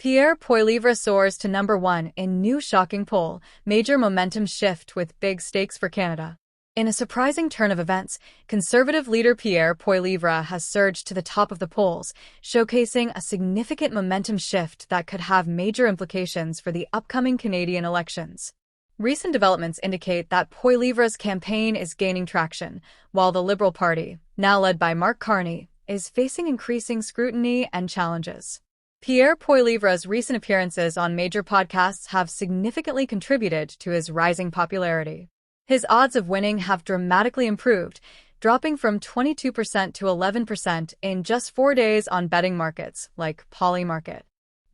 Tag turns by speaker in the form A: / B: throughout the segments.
A: Pierre Poilievre soars to #1 in new shocking poll, major momentum shift with big stakes for Canada. In a surprising turn of events, Conservative leader Pierre Poilievre has surged to the top of the polls, showcasing a significant momentum shift that could have major implications for the upcoming Canadian elections. Recent developments indicate that Poilievre's campaign is gaining traction, while the Liberal Party, now led by Mark Carney, is facing increasing scrutiny and challenges. Pierre Poilievre's recent appearances on major podcasts have significantly contributed to his rising popularity. His odds of winning have dramatically improved, dropping from 22% to 11% in just 4 days on betting markets like Polymarket.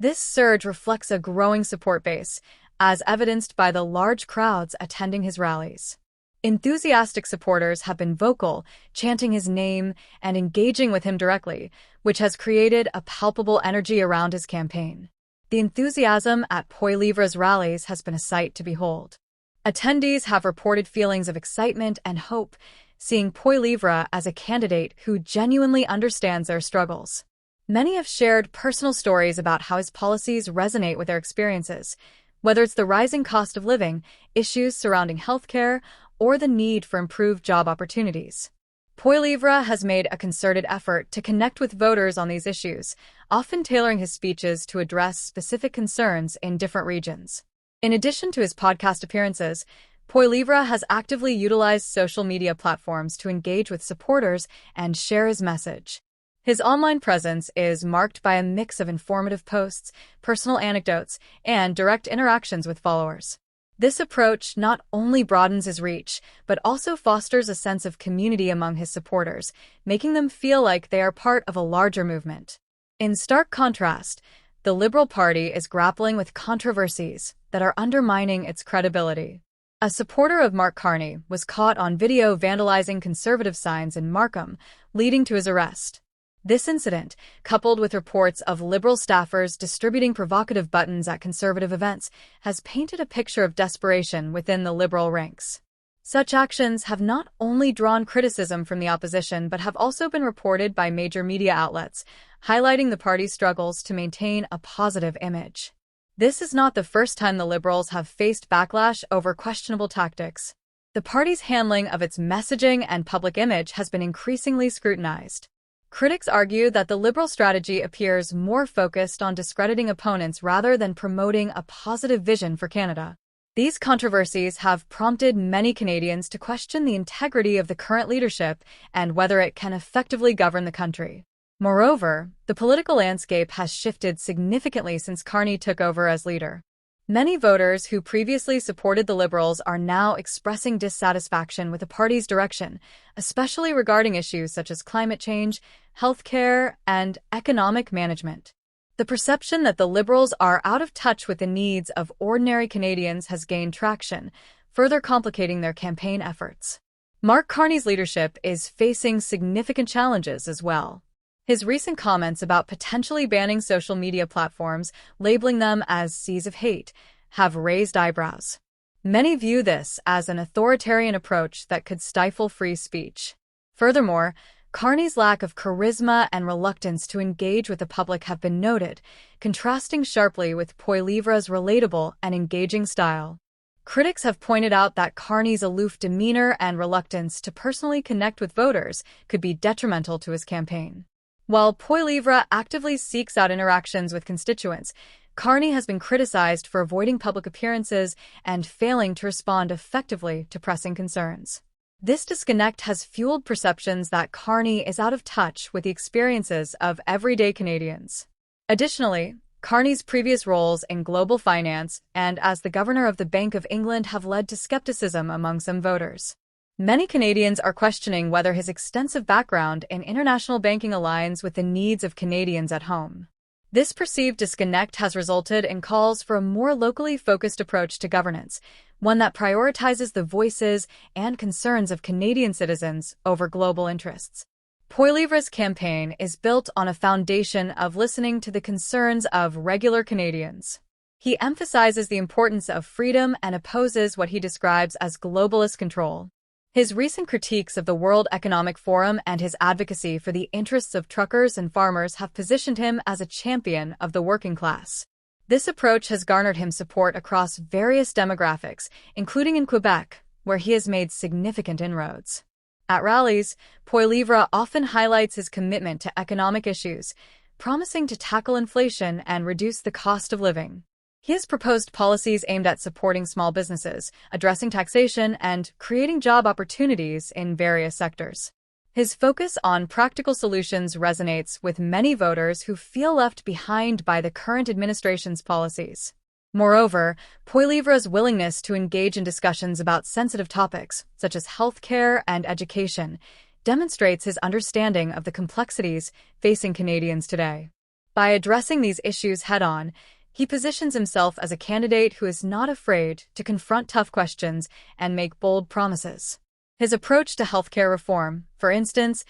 A: This surge reflects a growing support base, as evidenced by the large crowds attending his rallies. Enthusiastic supporters have been vocal, chanting his name and engaging with him directly, which has created a palpable energy around his campaign. The enthusiasm at Poilievre's rallies has been a sight to behold. Attendees have reported feelings of excitement and hope, seeing Poilievre as a candidate who genuinely understands their struggles. Many have shared personal stories about how his policies resonate with their experiences, whether it's the rising cost of living, issues surrounding healthcare, or the need for improved job opportunities. Poilievre has made a concerted effort to connect with voters on these issues, often tailoring his speeches to address specific concerns in different regions. In addition to his podcast appearances, Poilievre has actively utilized social media platforms to engage with supporters and share his message. His online presence is marked by a mix of informative posts, personal anecdotes, and direct interactions with followers. This approach not only broadens his reach, but also fosters a sense of community among his supporters, making them feel like they are part of a larger movement. In stark contrast, the Liberal Party is grappling with controversies that are undermining its credibility. A supporter of Mark Carney was caught on video vandalizing Conservative signs in Markham, leading to his arrest. This incident, coupled with reports of Liberal staffers distributing provocative buttons at Conservative events, has painted a picture of desperation within the Liberal ranks. Such actions have not only drawn criticism from the opposition but have also been reported by major media outlets, highlighting the party's struggles to maintain a positive image. This is not the first time the Liberals have faced backlash over questionable tactics. The party's handling of its messaging and public image has been increasingly scrutinized. Critics argue that the Liberal strategy appears more focused on discrediting opponents rather than promoting a positive vision for Canada. These controversies have prompted many Canadians to question the integrity of the current leadership and whether it can effectively govern the country. Moreover, the political landscape has shifted significantly since Carney took over as leader. Many voters who previously supported the Liberals are now expressing dissatisfaction with the party's direction, especially regarding issues such as climate change, healthcare, and economic management. The perception that the Liberals are out of touch with the needs of ordinary Canadians has gained traction, further complicating their campaign efforts. Mark Carney's leadership is facing significant challenges as well. His recent comments about potentially banning social media platforms, labeling them as seas of hate, have raised eyebrows. Many view this as an authoritarian approach that could stifle free speech. Furthermore, Carney's lack of charisma and reluctance to engage with the public have been noted, contrasting sharply with Poilievre's relatable and engaging style. Critics have pointed out that Carney's aloof demeanor and reluctance to personally connect with voters could be detrimental to his campaign. While Poilievre actively seeks out interactions with constituents, Carney has been criticized for avoiding public appearances and failing to respond effectively to pressing concerns. This disconnect has fueled perceptions that Carney is out of touch with the experiences of everyday Canadians. Additionally, Carney's previous roles in global finance and as the governor of the Bank of England have led to skepticism among some voters. Many Canadians are questioning whether his extensive background in international banking aligns with the needs of Canadians at home. This perceived disconnect has resulted in calls for a more locally focused approach to governance, one that prioritizes the voices and concerns of Canadian citizens over global interests. Poilievre's campaign is built on a foundation of listening to the concerns of regular Canadians. He emphasizes the importance of freedom and opposes what he describes as globalist control. His recent critiques of the World Economic Forum and his advocacy for the interests of truckers and farmers have positioned him as a champion of the working class. This approach has garnered him support across various demographics, including in Quebec, where he has made significant inroads. At rallies, Poilievre often highlights his commitment to economic issues, promising to tackle inflation and reduce the cost of living. He has proposed policies aimed at supporting small businesses, addressing taxation, and creating job opportunities in various sectors. His focus on practical solutions resonates with many voters who feel left behind by the current administration's policies. Moreover, Poilievre's willingness to engage in discussions about sensitive topics, such as healthcare and education, demonstrates his understanding of the complexities facing Canadians today. By addressing these issues head-on, he positions himself as a candidate who is not afraid to confront tough questions and make bold promises. His approach to healthcare reform, for instance,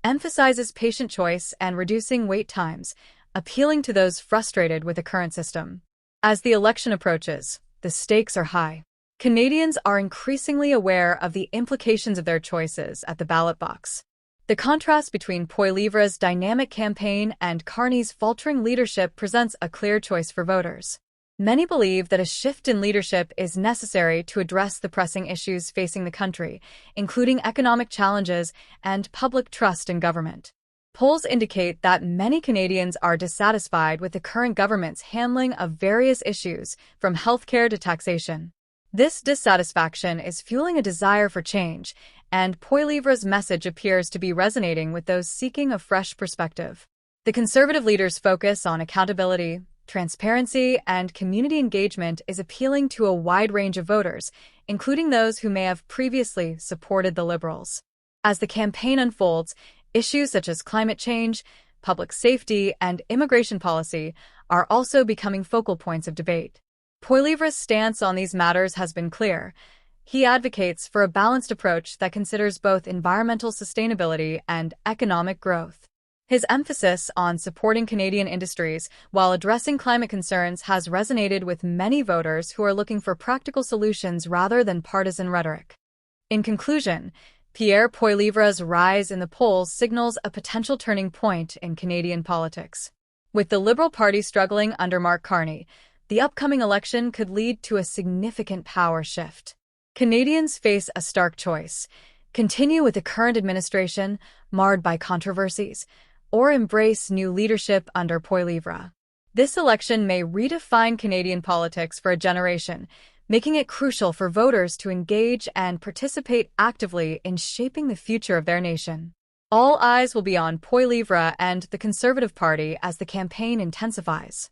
A: emphasizes patient choice and reducing wait times, appealing to those frustrated with the current system. As the election approaches, the stakes are high. Canadians are increasingly aware of the implications of their choices at the ballot box. The contrast between Poilievre's dynamic campaign and Carney's faltering leadership presents a clear choice for voters. Many believe that a shift in leadership is necessary to address the pressing issues facing the country, including economic challenges and public trust in government. Polls indicate that many Canadians are dissatisfied with the current government's handling of various issues, from healthcare to taxation. This dissatisfaction is fueling a desire for change, and Poilievre's message appears to be resonating with those seeking a fresh perspective. The Conservative leader's focus on accountability, transparency, and community engagement is appealing to a wide range of voters, including those who may have previously supported the Liberals. As the campaign unfolds, issues such as climate change, public safety, and immigration policy are also becoming focal points of debate. Poilievre's stance on these matters has been clear. He advocates for a balanced approach that considers both environmental sustainability and economic growth. His emphasis on supporting Canadian industries while addressing climate concerns has resonated with many voters who are looking for practical solutions rather than partisan rhetoric. In conclusion, Pierre Poilievre's rise in the polls signals a potential turning point in Canadian politics. With the Liberal Party struggling under Mark Carney, the upcoming election could lead to a significant power shift. Canadians face a stark choice: continue with the current administration, marred by controversies, or embrace new leadership under Poilievre. This election may redefine Canadian politics for a generation, making it crucial for voters to engage and participate actively in shaping the future of their nation. All eyes will be on Poilievre and the Conservative Party as the campaign intensifies.